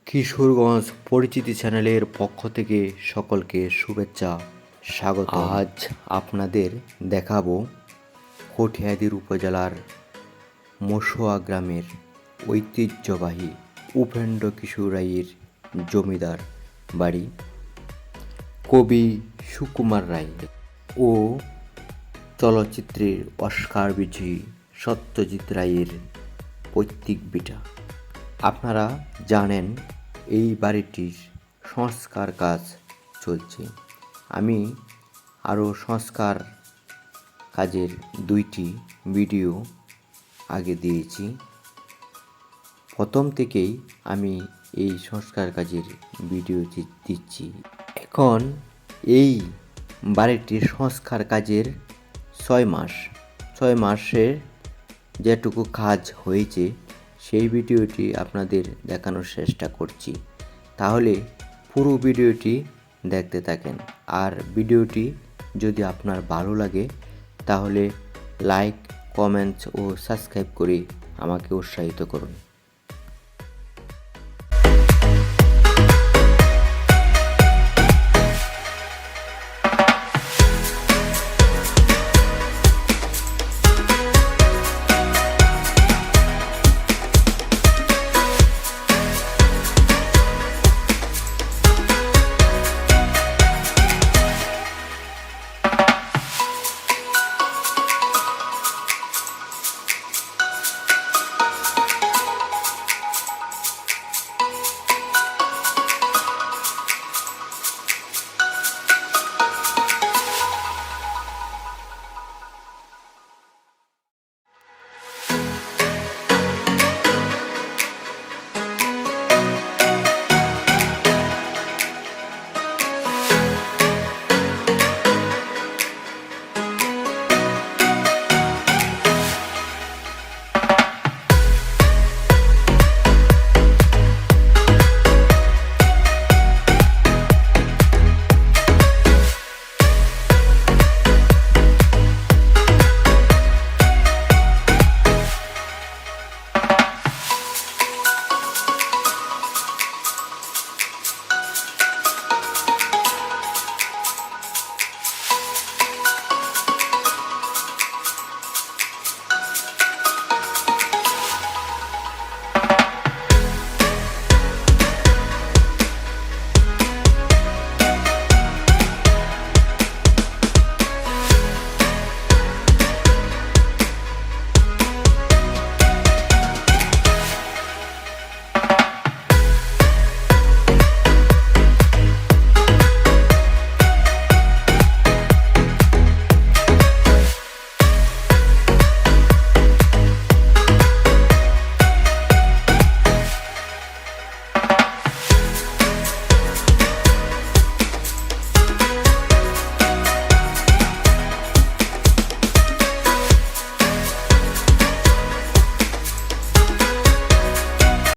কিশোরগঞ্জ পরিচিতি চ্যানেলের পক্ষ থেকে সকলকে শুভেচ্ছা স্বাগত। আজ আপনাদের দেখাবো কঠিয়াদির উপজেলার মসুয়া গ্রামের ঐতিহ্যবাহী উপেন্দ্র কিশোর রায়ের জমিদার বাড়ি কবি সুকুমার রায় ও চলচ্চিত্রের অস্কার বিজয়ী সত্যজিৎ রায়ের পৈতৃক ভিটা। আপনারা জানেন এই বাড়িটির সংস্কার কাজ চলছে। আমি আরও সংস্কার কাজের 2টি ভিডিও আগে দিয়েছি। প্রথম থেকেই আমি এই সংস্কার কাজের ভিডিও দিচ্ছি। এখন এই বাড়িটির সংস্কার কাজের 6 মাসের যেটুকু কাজ হয়েছে সেই ভিডিওটি আপনাদের দেখানোর চেষ্টা করছি। তাহলে পুরো ভিডিওটি দেখতে থাকেন। আর ভিডিওটি যদি আপনার ভালো লাগে তাহলে লাইক, কমেন্টস ও সাবস্ক্রাইব করে আমাকে উৎসাহিত করুন।